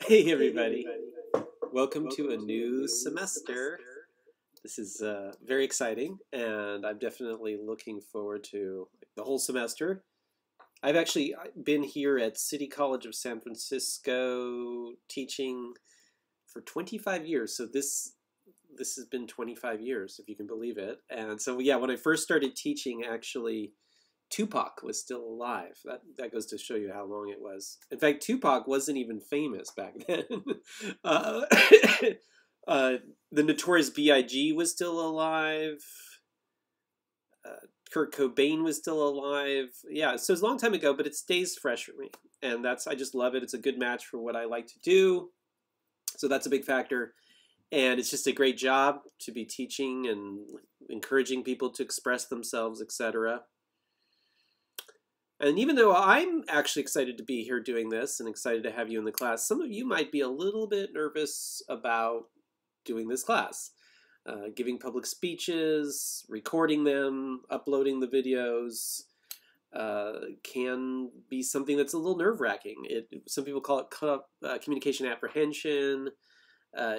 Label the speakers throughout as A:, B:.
A: Hey everybody, welcome to a new semester. This is very exciting, and I'm definitely looking forward to the whole semester. I've actually been here at City College of San Francisco teaching for 25 years, so this has been 25 years, if you can believe it. And so yeah, when I first started teaching, actually Tupac was still alive. That goes to show you how long it was. In fact, Tupac wasn't even famous back then. uh, uh, the Notorious B.I.G. was still alive. Kurt Cobain was still alive. Yeah, so it's a long time ago, but it stays fresh for me, and I just love it. It's a good match for what I like to do, so that's a big factor. And it's just a great job to be teaching and encouraging people to express themselves, etc. And even though I'm actually excited to be here doing this and excited to have you in the class, some of you might be a little bit nervous about doing this class. Giving public speeches, recording them, uploading the videos can be something that's a little nerve-wracking. Some people call it communication apprehension.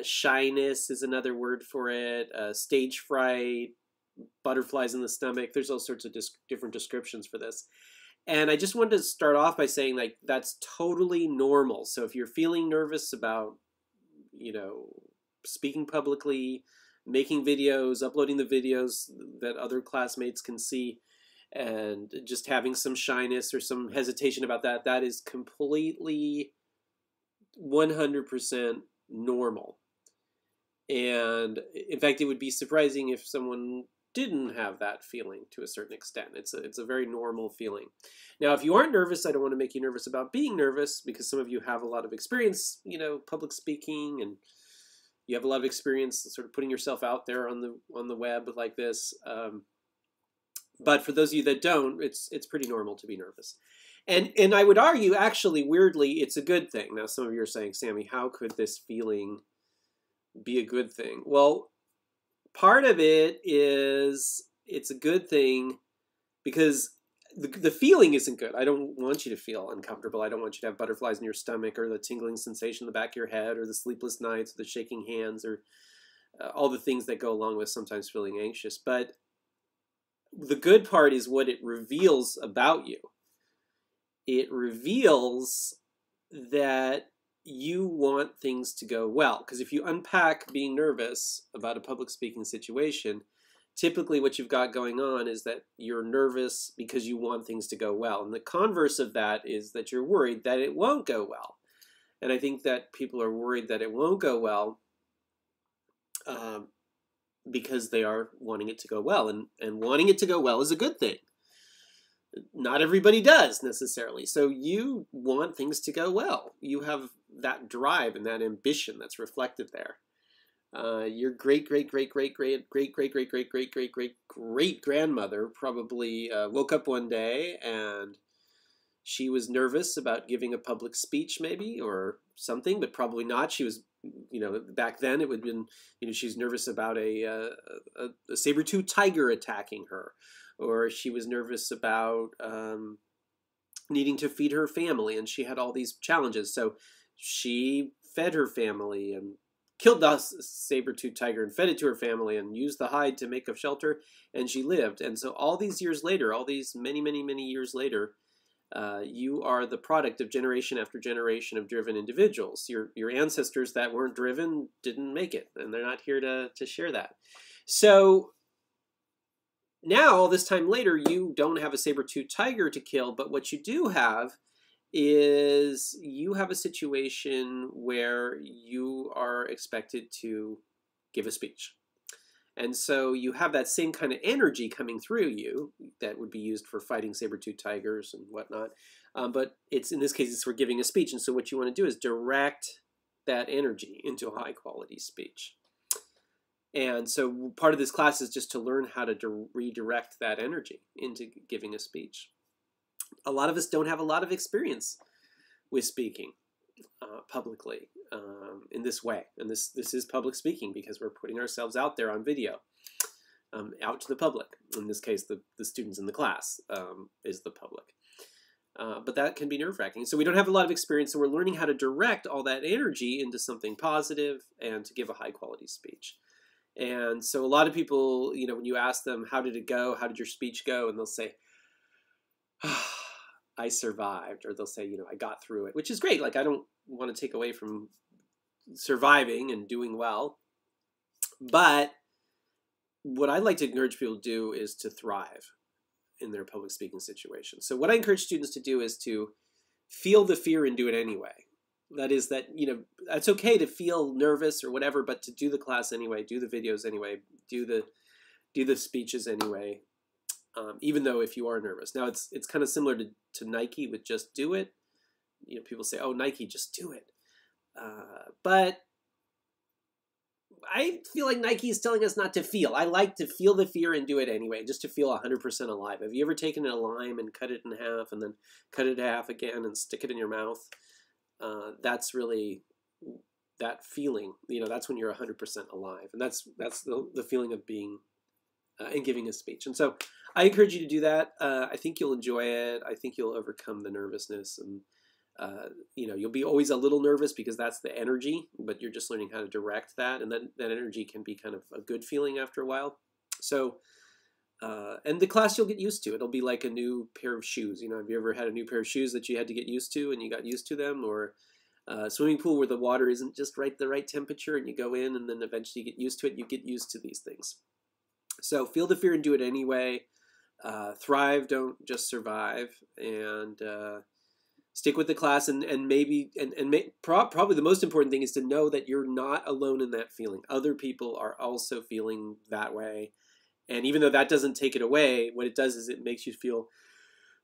A: Shyness is another word for it. Stage fright, butterflies in the stomach. There's all sorts of different descriptions for this. And I just wanted to start off by saying, like, that's totally normal. So if you're feeling nervous about, speaking publicly, making videos, uploading the videos that other classmates can see, and just having some shyness or some hesitation about that, that is completely 100% normal. And in fact, it would be surprising if someone didn't have that feeling to a certain extent. It's a very normal feeling. Now, if you aren't nervous, I don't want to make you nervous about being nervous, because some of you have a lot of experience, public speaking, and you have a lot of experience sort of putting yourself out there on the web like this. But for those of you that don't, it's pretty normal to be nervous. And I would argue, actually, weirdly, it's a good thing. Now, some of you are saying, Sammy, how could this feeling be a good thing? Well, part of it is it's a good thing because the feeling isn't good. I don't want you to feel uncomfortable. I don't want you to have butterflies in your stomach, or the tingling sensation in the back of your head, or the sleepless nights, or the shaking hands, or all the things that go along with sometimes feeling anxious. But the good part is what it reveals about you. It reveals that you want things to go well. Because if you unpack being nervous about a public speaking situation, typically what you've got going on is that you're nervous because you want things to go well. And the converse of that is that you're worried that it won't go well. And I think that people are worried that it won't go well because they are wanting it to go well. And wanting it to go well is a good thing. Not everybody does necessarily. So you want things to go well. You have that drive and that ambition that's reflected there. Your great grandmother probably woke up one day and she was nervous about giving a public speech, maybe, or something, but probably not. She was, back then it would have been, she was nervous about a saber-toothed tiger attacking her, or she was nervous about needing to feed her family, and she had all these challenges. So she fed her family and killed the saber-toothed tiger and fed it to her family and used the hide to make a shelter, and she lived. And so all these years later, all these many, many, many years later, you are the product of generation after generation of driven individuals. Your ancestors that weren't driven didn't make it, and they're not here to share that. So now, all this time later, you don't have a saber-toothed tiger to kill, but what you do have is you have a situation where you are expected to give a speech. And so you have that same kind of energy coming through you that would be used for fighting saber-toothed tigers and whatnot. But in this case, it's for giving a speech. And so what you want to do is direct that energy into a high-quality speech. And so part of this class is just to learn how to redirect that energy into giving a speech. A lot of us don't have a lot of experience with speaking publicly in this way. And this is public speaking because we're putting ourselves out there on video, out to the public. In this case, the students in the class is the public. But that can be nerve-wracking. So we don't have a lot of experience, so we're learning how to direct all that energy into something positive and to give a high-quality speech. And so a lot of people, when you ask them, how did it go? How did your speech go? And they'll say, I survived. Or they'll say, I got through it, which is great. Like, I don't want to take away from surviving and doing well. But what I'd like to encourage people to do is to thrive in their public speaking situation. So what I encourage students to do is to feel the fear and do it anyway. That is that, it's okay to feel nervous or whatever, but to do the class anyway, do the videos anyway, do the speeches anyway, even though if you are nervous. Now, it's kind of similar to Nike with just do it. People say, oh, Nike, just do it. But I feel like Nike is telling us not to feel. I like to feel the fear and do it anyway, just to feel 100% alive. Have you ever taken a lime and cut it in half and then cut it in half again and stick it in your mouth? That's really that feeling. That's when you're 100% alive, and that's the feeling of being and giving a speech. And so I encourage you to do that. I think you'll enjoy it. I think you'll overcome the nervousness, and you'll be always a little nervous because that's the energy, but you're just learning how to direct that, and then that energy can be kind of a good feeling after a while. So, and the class you'll get used to. It'll be like a new pair of shoes. Have you ever had a new pair of shoes that you had to get used to and you got used to them? Or a swimming pool where the water isn't just the right temperature and you go in and then eventually you get used to it. You get used to these things. So feel the fear and do it anyway. Thrive, don't just survive. And stick with the class, and probably the most important thing is to know that you're not alone in that feeling. Other people are also feeling that way. And even though that doesn't take it away, what it does is it makes you feel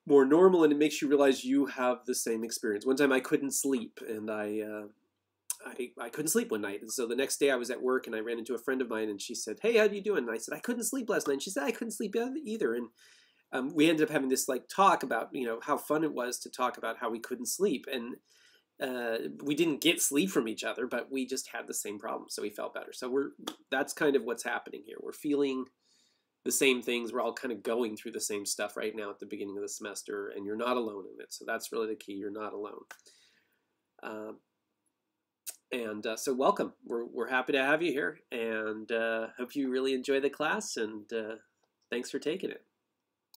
A: more normal, and it makes you realize you have the same experience. One time I couldn't sleep, and I couldn't sleep one night. And so the next day I was at work, and I ran into a friend of mine, and she said, hey, how you doing? And I said, I couldn't sleep last night. And she said, I couldn't sleep either. And we ended up having this talk about, how fun it was to talk about how we couldn't sleep. And we didn't get sleep from each other, but we just had the same problem. So we felt better. So that's kind of what's happening here. We're feeling the same things. We're all kind of going through the same stuff right now at the beginning of the semester, and you're not alone in it. So that's really the key. You're not alone. So welcome. We're happy to have you here, and hope you really enjoy the class, and thanks for taking it.